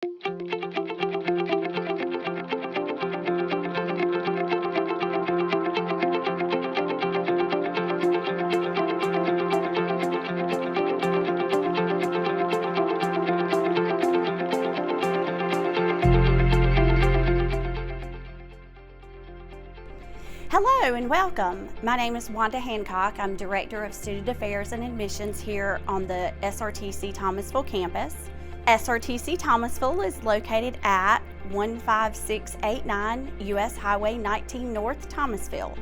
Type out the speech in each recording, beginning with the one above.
Hello and welcome. My name is Wanda Hancock. I'm Director of Student Affairs and Admissions here on the SRTC Thomasville campus. SRTC Thomasville is located at 15689 US Highway 19 North, Thomasville.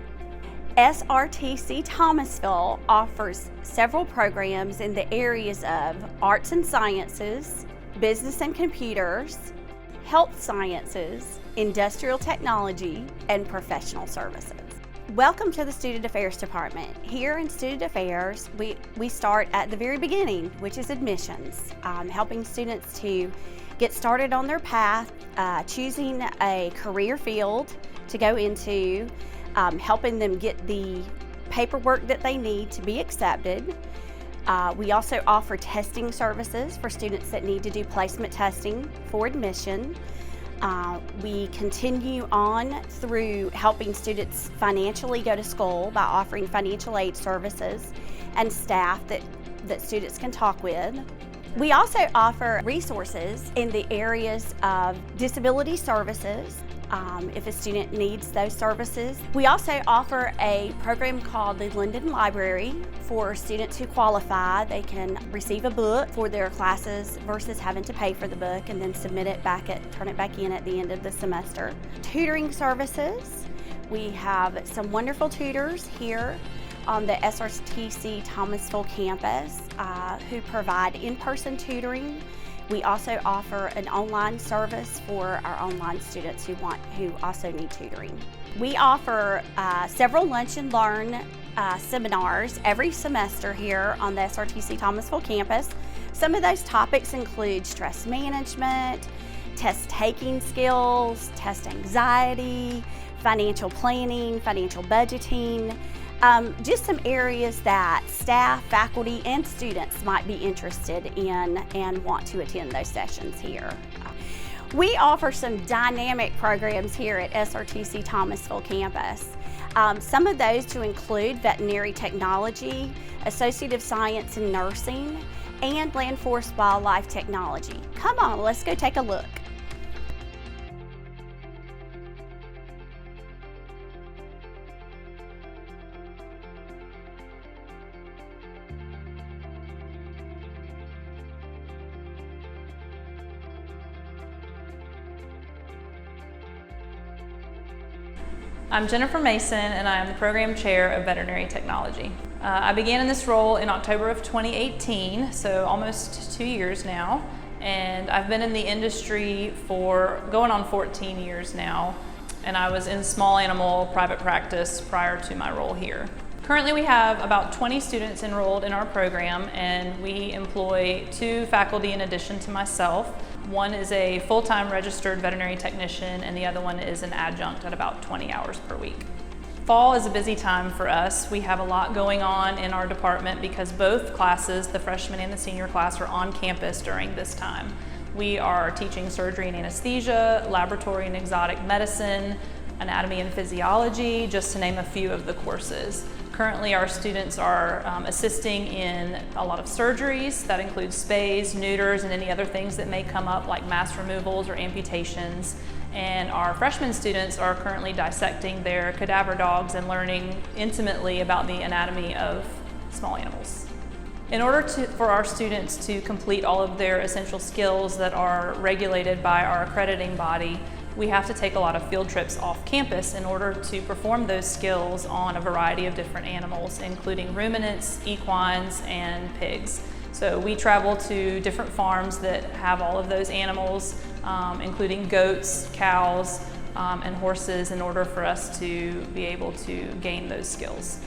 SRTC Thomasville offers several programs in the areas of arts and sciences, business and computers, health sciences, industrial technology, and professional services. Welcome to the Student Affairs Department. Here in Student Affairs, we start at the very beginning, which is admissions, helping students to get started on their path, choosing a career field to go into, helping them get the paperwork that they need to be accepted. We also offer testing services for students that need to do placement testing for admission. We continue on through helping students financially go to school by offering financial aid services and staff that students can talk with. We also offer resources in the areas of disability services, if a student needs those services. We also offer a program called the Linden Library. For students who qualify, they can receive a book for their classes versus having to pay for the book and then turn it back in at the end of the semester. Tutoring services. We have some wonderful tutors here on the SRTC Thomasville campus who provide in-person tutoring. We also offer an online service for our online students who also need tutoring. We offer several Lunch and Learn seminars every semester here on the SRTC Thomasville campus. Some of those topics include stress management, test taking skills, test anxiety, financial planning, financial budgeting, just some areas that staff, faculty, and students might be interested in and want to attend those sessions here. We offer some dynamic programs here at SRTC Thomasville campus. Some of those to include veterinary technology, associative science and nursing, and land forest wildlife technology. Come on, let's go take a look. I'm Jennifer Mason, and I am the Program Chair of Veterinary Technology. I began in this role in October of 2018, so almost 2 years now, and I've been in the industry for going on 14 years now, and I was in small animal private practice prior to my role here. Currently we have about 20 students enrolled in our program, and we employ 2 faculty in addition to myself. One is a full-time registered veterinary technician, and the other one is an adjunct at about 20 hours per week. Fall is a busy time for us. We have a lot going on in our department because both classes, the freshman and the senior class, are on campus during this time. We are teaching surgery and anesthesia, laboratory and exotic medicine, anatomy and physiology, just to name a few of the courses. Currently, our students are assisting in a lot of surgeries. That includes spays, neuters, and any other things that may come up like mass removals or amputations. And our freshman students are currently dissecting their cadaver dogs and learning intimately about the anatomy of small animals. In order for our students to complete all of their essential skills that are regulated by our accrediting body, we have to take a lot of field trips off campus in order to perform those skills on a variety of different animals, including ruminants, equines, and pigs. So we travel to different farms that have all of those animals, including goats, cows, and horses, in order for us to be able to gain those skills.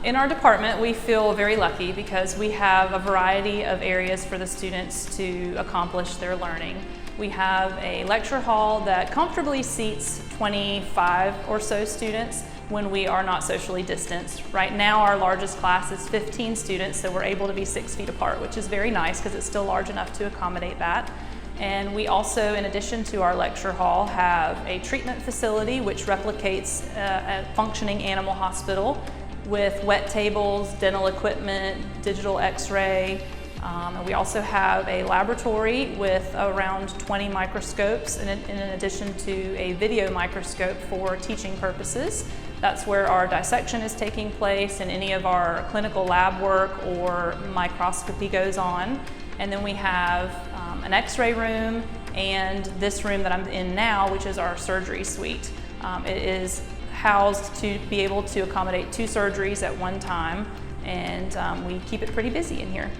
In our department, we feel very lucky because we have a variety of areas for the students to accomplish their learning. We have a lecture hall that comfortably seats 25 or so students when we are not socially distanced. Right now, our largest class is 15 students, so we're able to be 6 feet apart, which is very nice because it's still large enough to accommodate that. And we also, in addition to our lecture hall, have a treatment facility which replicates a functioning animal hospital with wet tables, dental equipment, digital x-ray. And we also have a laboratory with around 20 microscopes in addition to a video microscope for teaching purposes. That's where our dissection is taking place and any of our clinical lab work or microscopy goes on. And then we have an x-ray room and this room that I'm in now, which is our surgery suite. It is housed to be able to accommodate 2 surgeries at one time, and we keep it pretty busy in here.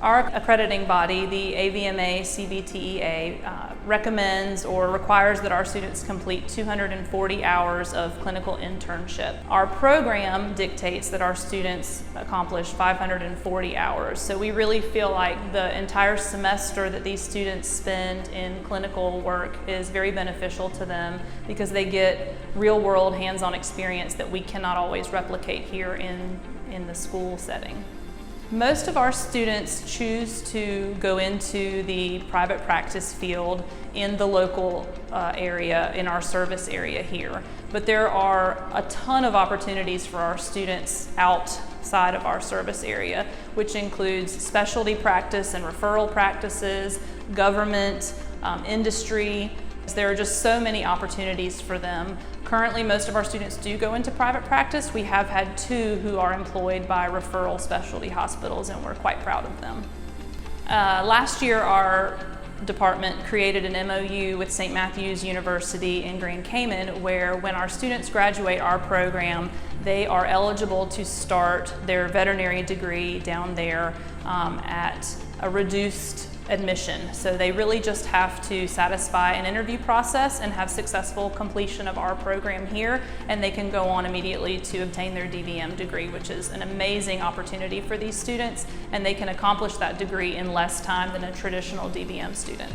Our accrediting body, the AVMA-CBTEA, recommends or requires that our students complete 240 hours of clinical internship. Our program dictates that our students accomplish 540 hours. So we really feel like the entire semester that these students spend in clinical work is very beneficial to them because they get real-world hands-on experience that we cannot always replicate here in the school setting. Most of our students choose to go into the private practice field in the local area, in our service area here. But there are a ton of opportunities for our students outside of our service area, which includes specialty practice and referral practices, government, industry. There are just so many opportunities for them. Currently, most of our students do go into private practice. We have had 2 who are employed by referral specialty hospitals, and we're quite proud of them. Last year, our department created an MOU with St. Matthew's University in Grand Cayman, where when our students graduate our program, they are eligible to start their veterinary degree down there at a reduced admission. So they really just have to satisfy an interview process and have successful completion of our program here, and they can go on immediately to obtain their DVM degree, which is an amazing opportunity for these students, and they can accomplish that degree in less time than a traditional DVM student.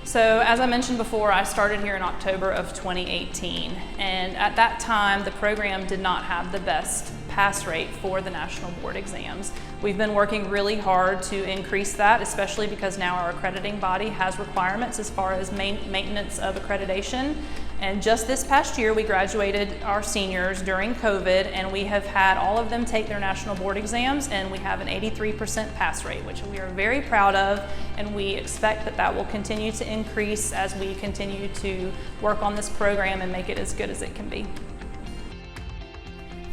So as I mentioned before, I started here in October of 2018, and at that time the program did not have the best pass rate for the national board exams. We've been working really hard to increase that, especially because now our accrediting body has requirements as far as maintenance of accreditation. And just this past year, we graduated our seniors during COVID, and we have had all of them take their national board exams, and we have an 83% pass rate, which we are very proud of, and we expect that that will continue to increase as we continue to work on this program and make it as good as it can be.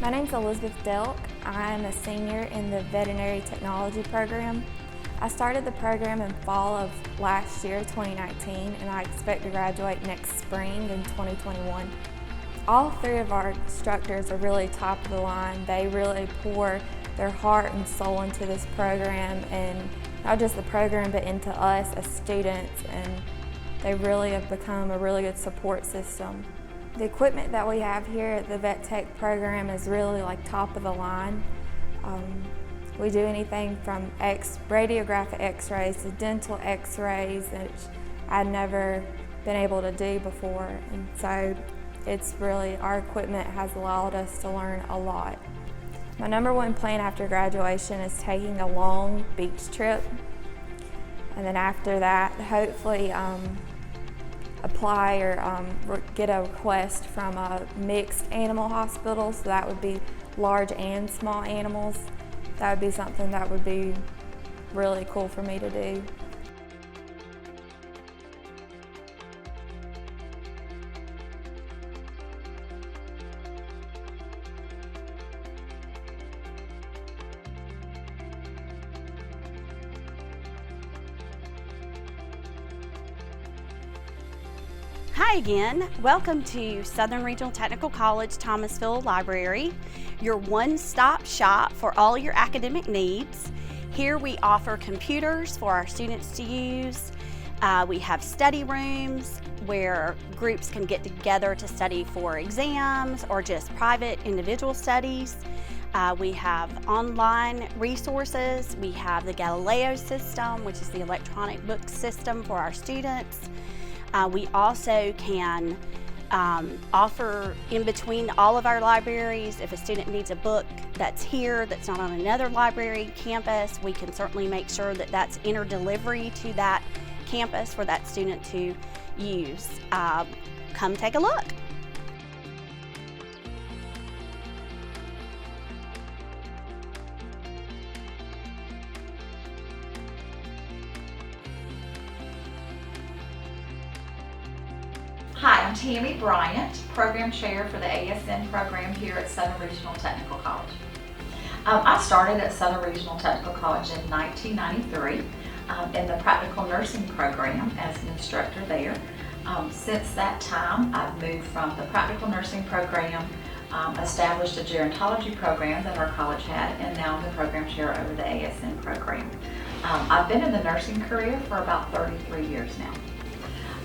My name's Elizabeth Delk. I'm a senior in the veterinary technology program. I started the program in fall of last year, 2019, and I expect to graduate next spring in 2021. All 3 of our instructors are really top of the line. They really pour their heart and soul into this program, and not just the program, but into us as students, and they really have become a really good support system. The equipment that we have here at the Vet Tech program is really like top of the line. We do anything from radiographic x-rays to dental x-rays, which I'd never been able to do before. And so it's really, our equipment has allowed us to learn a lot. My #1 plan after graduation is taking a long beach trip. And then after that, hopefully apply or get a request from a mixed animal hospital. So that would be large and small animals. That would be something that would be really cool for me to do. Hi again. Welcome to Southern Regional Technical College Thomasville Library, your one-stop shop for all your academic needs. Here we offer computers for our students to use. We have study rooms where groups can get together to study for exams or just private individual studies. We have online resources. We have the Galileo system, which is the electronic book system for our students. We also can offer in between all of our libraries. If a student needs a book that's here, that's not on another library campus, we can certainly make sure that that's interdelivery to that campus for that student to use. Come take a look. Hi, I'm Tammy Bryant, Program Chair for the ASN program here at Southern Regional Technical College. I started at Southern Regional Technical College in 1993 in the Practical Nursing program as an instructor there. Since that time, I've moved from the Practical Nursing program, established a gerontology program that our college had, and now I'm the Program Chair over the ASN program. I've been in the nursing career for about 33 years now.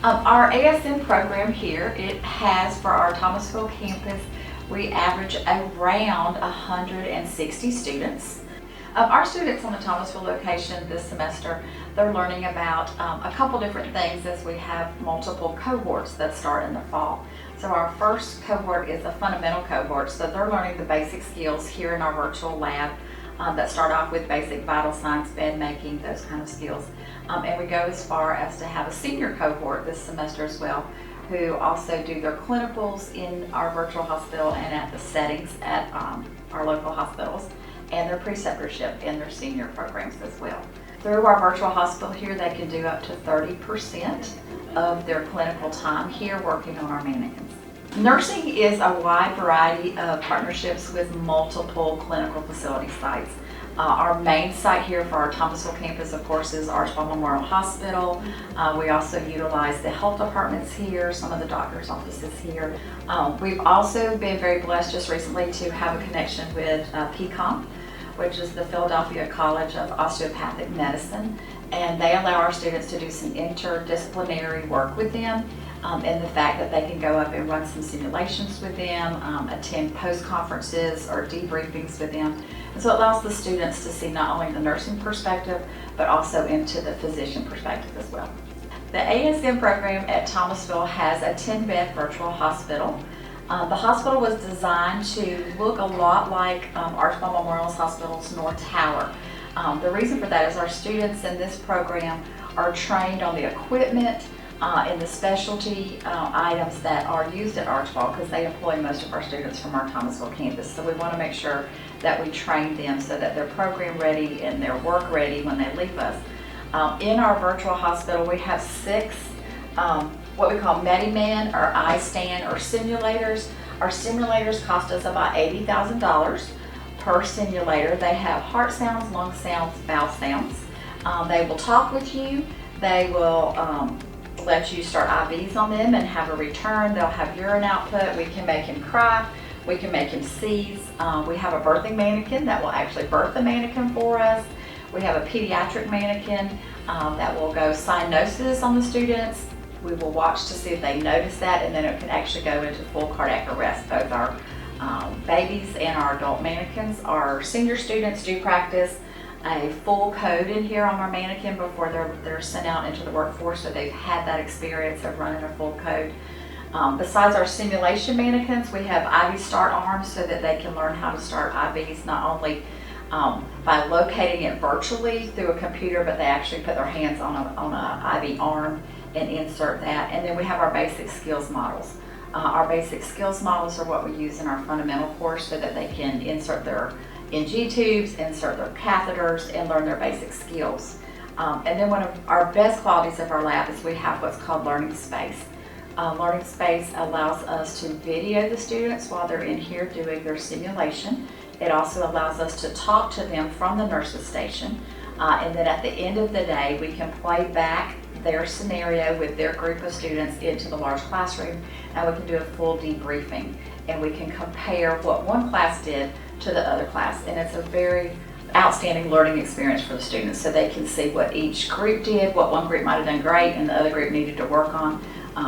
Our ASN program here, it has, for our Thomasville campus, we average around 160 students. Our students on the Thomasville location this semester, they're learning about a couple different things as we have multiple cohorts that start in the fall. So our first cohort is a fundamental cohort, so they're learning the basic skills here in our virtual lab that start off with basic vital signs, bed making, those kind of skills. And we go as far as to have a senior cohort this semester as well, who also do their clinicals in our virtual hospital and at the settings at our local hospitals, and their preceptorship in their senior programs as well. Through our virtual hospital here, they can do up to 30% of their clinical time here working on our mannequins. Nursing is a wide variety of partnerships with multiple clinical facility sites. Our main site here for our Thomasville campus, of course, is Archbald Memorial Hospital. We also utilize the health departments here, some of the doctor's offices here. We've also been very blessed just recently to have a connection with PCOM, which is the Philadelphia College of Osteopathic Medicine, and they allow our students to do some interdisciplinary work with them, and the fact that they can go up and run some simulations with them, attend post-conferences or debriefings with them. And so it allows the students to see not only the nursing perspective, but also into the physician perspective as well. The ASN program at Thomasville has a 10-bed virtual hospital. The hospital was designed to look a lot like Archbald Memorial Hospital's North Tower. The reason for that is our students in this program are trained on the equipment and the specialty items that are used at Archbald, because they employ most of our students from our Thomasville campus. So we want to make sure that we train them so that they're program ready and they're work ready when they leave us. In our virtual hospital, we have 6 what we call MediMen or iStan or simulators. Our simulators cost us about $80,000 per simulator. They have heart sounds, lung sounds, bowel sounds. They will talk with you. They will let you start IVs on them and have a return. They'll have urine output. We can make him cry. We can make him seize. We have a birthing mannequin that will actually birth the mannequin for us. We have a pediatric mannequin that will go cyanosis on the students. We will watch to see if they notice that, and then it can actually go into full cardiac arrest. Both our babies and our adult mannequins. Our senior students do practice a full code in here on our mannequin before they're sent out into the workforce, so they've had that experience of running a full code. Besides our simulation mannequins, we have IV start arms so that they can learn how to start IVs not only by locating it virtually through a computer, but they actually put their hands on a IV arm and insert that. And then we have our basic skills models. Our basic skills models are what we use in our fundamental course so that they can insert their NG tubes, insert their catheters, and learn their basic skills. And then one of our best qualities of our lab is we have what's called learning space. Learning space allows us to video the students while they're in here doing their simulation. It also allows us to talk to them from the nurse's station. And then at the end of the day, we can play back their scenario with their group of students into the large classroom, and we can do a full debriefing. And we can compare what one class did to the other class. And it's a very outstanding learning experience for the students, so they can see what each group did, what one group might have done great and the other group needed to work on.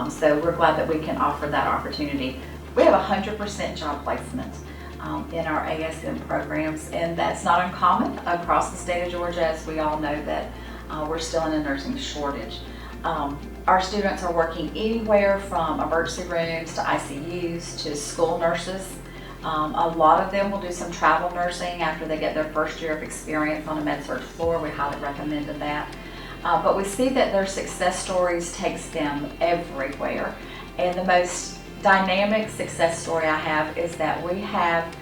So we're glad that we can offer that opportunity. We have 100% job placement in our ASN programs, and that's not uncommon across the state of Georgia, as we all know that we're still in a nursing shortage. Our students are working anywhere from emergency rooms to ICUs to school nurses. A lot of them will do some travel nursing after they get their first year of experience on a med-surg floor. We highly recommend that. But we see that their success stories takes them everywhere. And the most dynamic success story I have is that we have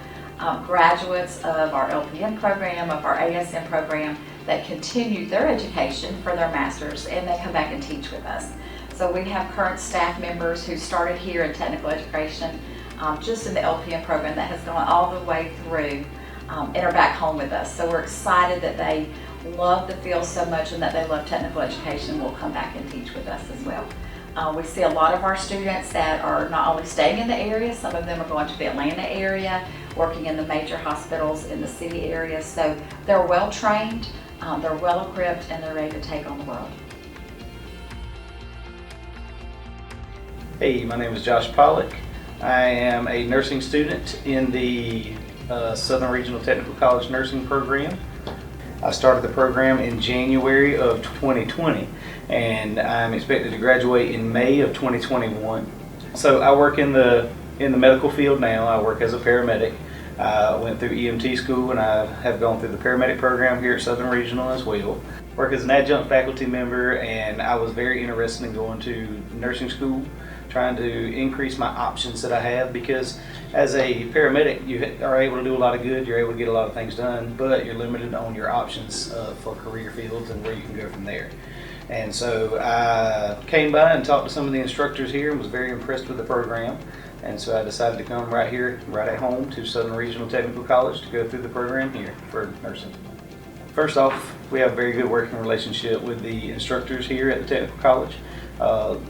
graduates of our LPN program, of our ASN program, that continue their education for their master's, and they come back and teach with us. So we have current staff members who started here in technical education, just in the LPN program, that has gone all the way through and are back home with us. So we're excited that they love the field so much and that they love technical education and will come back and teach with us as well. We see a lot of our students that are not only staying in the area, some of them are going to the Atlanta area, working in the major hospitals in the city area. So they're well trained, they're well equipped, and they're ready to take on the world. Hey, my name is Josh Pollock. I am a nursing student in the Southern Regional Technical College nursing program. I started the program in January of 2020, and I'm expected to graduate in May of 2021. So I work in the medical field now. I work as a paramedic. I went through EMT school, and I have gone through the paramedic program here at Southern Regional as well. Work as an adjunct faculty member, and I was very interested in going to nursing school, trying to increase my options that I have, because as a paramedic you are able to do a lot of good, you're able to get a lot of things done, but you're limited on your options for career fields and where you can go from there. And so I came by and talked to some of the instructors here and was very impressed with the program, and so I decided to come right here, right at home, to Southern Regional Technical College to go through the program here for nursing. First off, we have a very good working relationship with the instructors here at the Technical College.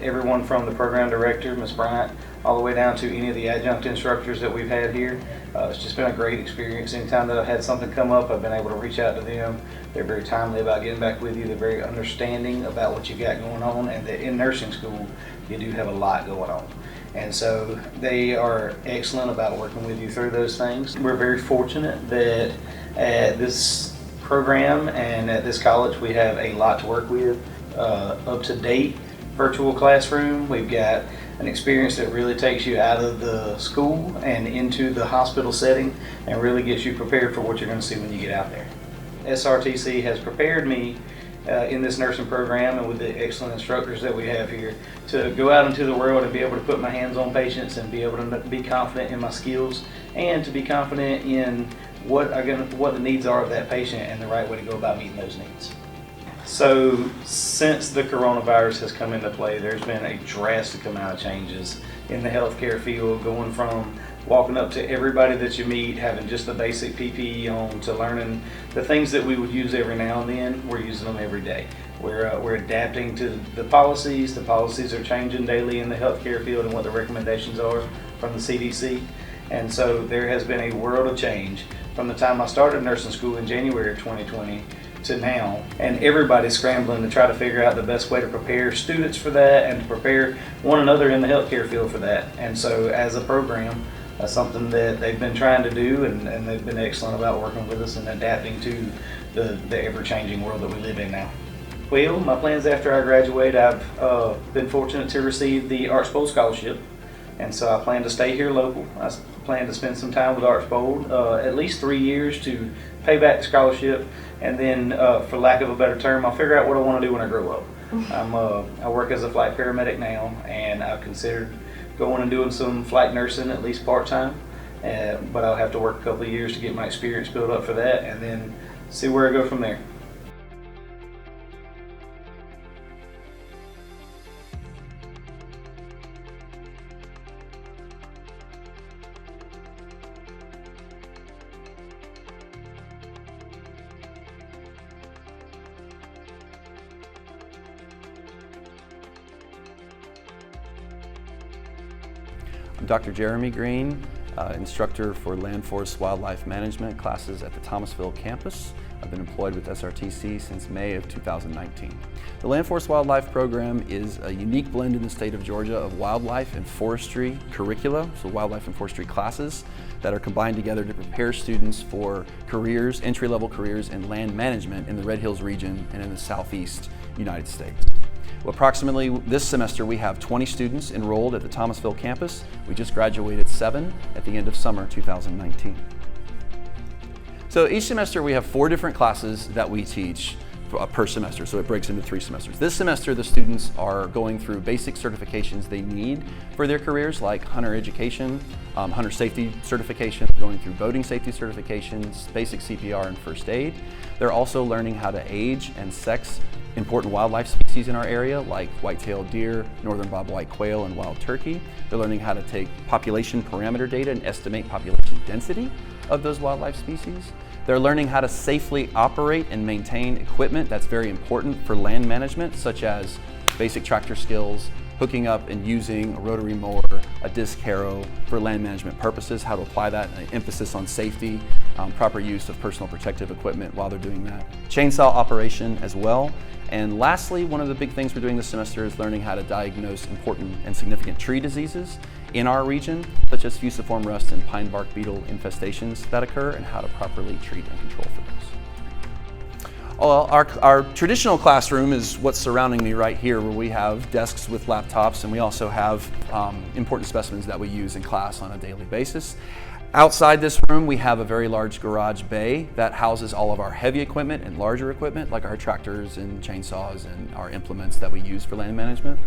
Everyone from the program director, Ms. Bryant, all the way down to any of the adjunct instructors that we've had here. It's just been a great experience. Anytime that I've had something come up, I've been able to reach out to them. They're very timely about getting back with you. They're very understanding about what you've got going on, and that in nursing school, you do have a lot going on. And so they are excellent about working with you through those things. We're very fortunate that at this program and at this college, we have a lot to work with. Up-to-date virtual classroom. We've got an experience that really takes you out of the school and into the hospital setting and really gets you prepared for what you're going to see when you get out there. SRTC has prepared me in this nursing program, and with the excellent instructors that we have here, to go out into the world and be able to put my hands on patients and be able to be confident in my skills and to be confident in what the needs are of that patient and the right way to go about meeting those needs. So since the coronavirus has come into play, there's been a drastic amount of changes in the healthcare field, going from walking up to everybody that you meet, having just the basic PPE on, to learning the things that we would use every now and then. We're using them every day. We're adapting to the policies. The policies are changing daily in the healthcare field and what the recommendations are from the CDC. And so there has been a world of change from the time I started nursing school in January of 2020 to now, and everybody's scrambling to try to figure out the best way to prepare students for that and to prepare one another in the healthcare field for that. And so as a program, that's something that they've been trying to do, and they've been excellent about working with us and adapting to the ever-changing world that we live in now. Well, my plans after I graduate, I've been fortunate to receive the Arts Bowl scholarship, and so I plan to stay here local. I plan to spend some time with Arts Bowl, at least 3 years, to pay back the scholarship, and then, for lack of a better term, I'll figure out what I want to do when I grow up. I work as a flight paramedic now, and I've considered going and doing some flight nursing, at least part-time, but I'll have to work a couple of years to get my experience built up for that, and then see where I go from there. I'm Dr. Jeremy Green, instructor for Land Force Wildlife Management classes at the Thomasville campus. I've been employed with SRTC since May of 2019. The Land Force Wildlife program is a unique blend in the state of Georgia of wildlife and forestry curricula, so wildlife and forestry classes that are combined together to prepare students for careers, entry-level careers in land management in the Red Hills region and in the southeast United States. Well, approximately this semester we have 20 students enrolled at the Thomasville campus. We just graduated 7 at the end of summer 2019. So each semester we have 4 different classes that we teach. per semester, so it breaks into 3 semesters. This semester, the students are going through basic certifications they need for their careers, like hunter education, hunter safety certification, going through boating safety certifications, basic CPR and first aid. They're also learning how to age and sex important wildlife species in our area, like white-tailed deer, northern bobwhite quail, and wild turkey. They're learning how to take population parameter data and estimate population density of those wildlife species. They're learning how to safely operate and maintain equipment that's very important for land management, such as basic tractor skills, hooking up and using a rotary mower, a disc harrow for land management purposes, how to apply that, an emphasis on safety, proper use of personal protective equipment while they're doing that. Chainsaw operation as well. And lastly, one of the big things we're doing this semester is learning how to diagnose important and significant tree diseases in our region, such as fusiform rust and pine bark beetle infestations that occur, and how to properly treat and control for those. Well, our traditional classroom is what's surrounding me right here, where we have desks with laptops, and we also have important specimens that we use in class on a daily basis. Outside this room, we have a very large garage bay that houses all of our heavy equipment and larger equipment, like our tractors and chainsaws and our implements that we use for land management.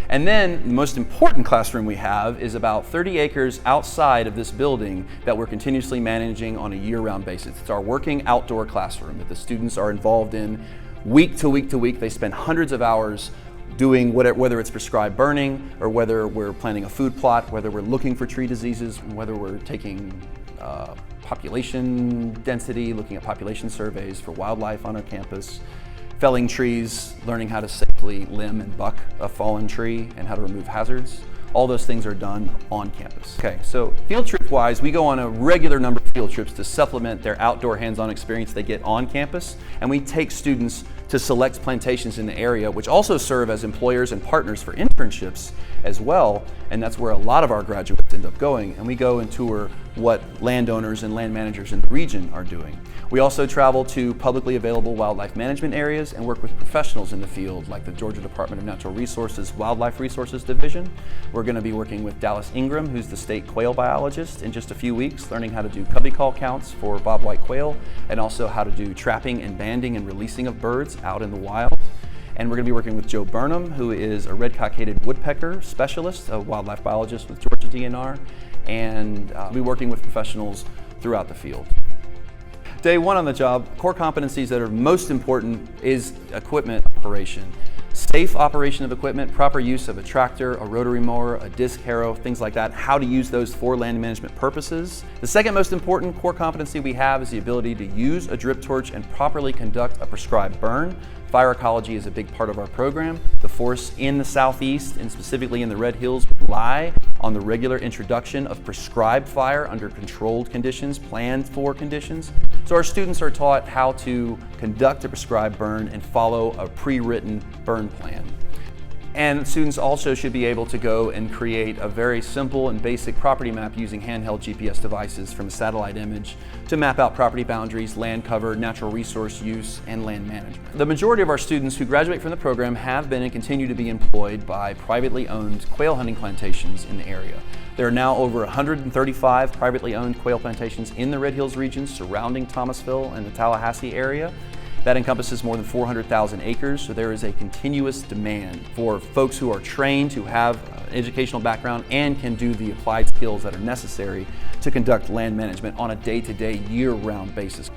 And then the most important classroom we have is about 30 acres outside of this building that we're continuously managing on a year-round basis. It's our working outdoor classroom that the students are involved in week to week to week. They spend hundreds of hours doing whether it's prescribed burning, or whether we're planning a food plot, whether we're looking for tree diseases, whether we're taking population density, looking at population surveys for wildlife on our campus, felling trees, learning how to safely limb and buck a fallen tree, and how to remove hazards. All those things are done on campus. Okay, so field trip wise, we go on a regular number of field trips to supplement their outdoor hands-on experience they get on campus, and we take students to select plantations in the area, which also serve as employers and partners for internships as well, and that's where a lot of our graduates end up going, and we go and tour what landowners and land managers in the region are doing. We also travel to publicly available wildlife management areas and work with professionals in the field, like the Georgia Department of Natural Resources Wildlife Resources Division. We're going to be working with Dallas Ingram, who's the state quail biologist, in just a few weeks, learning how to do cubby call counts for bobwhite quail, and also how to do trapping and banding and releasing of birds out in the wild. And we're going to be working with Joe Burnham, who is a red-cockaded woodpecker specialist, a wildlife biologist with Georgia DNR, and we'll be working with professionals throughout the field. Day one on the job, core competencies that are most important is equipment operation. Safe operation of equipment, proper use of a tractor, a rotary mower, a disc harrow, things like that, how to use those for land management purposes. The second most important core competency we have is the ability to use a drip torch and properly conduct a prescribed burn. Fire ecology is a big part of our program. The force in the southeast, and specifically in the Red Hills, rely on the regular introduction of prescribed fire under controlled conditions, planned for conditions. So our students are taught how to conduct a prescribed burn and follow a pre-written burn plan. And students also should be able to go and create a very simple and basic property map using handheld GPS devices from a satellite image to map out property boundaries, land cover, natural resource use, and land management. The majority of our students who graduate from the program have been and continue to be employed by privately owned quail hunting plantations in the area. There are now over 135 privately owned quail plantations in the Red Hills region surrounding Thomasville and the Tallahassee area. That encompasses more than 400,000 acres, so there is a continuous demand for folks who are trained, who have an educational background, and can do the applied skills that are necessary to conduct land management on a day-to-day, year-round basis.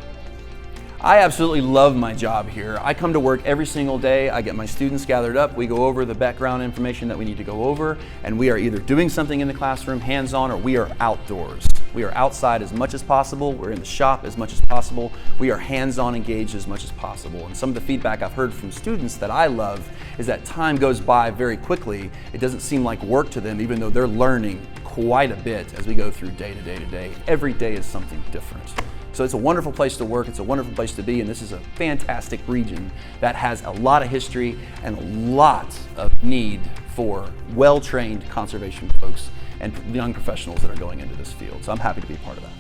I absolutely love my job here. I come to work every single day. I get my students gathered up. We go over the background information that we need to go over, and we are either doing something in the classroom, hands-on, or we are outdoors. We are outside as much as possible. We're in the shop as much as possible. We are hands-on engaged as much as possible. And some of the feedback I've heard from students that I love is that time goes by very quickly. It doesn't seem like work to them, even though they're learning quite a bit as we go through day to day to day. Every day is something different. So it's a wonderful place to work, it's a wonderful place to be, and this is a fantastic region that has a lot of history and a lot of need for well-trained conservation folks and young professionals that are going into this field. So I'm happy to be a part of that.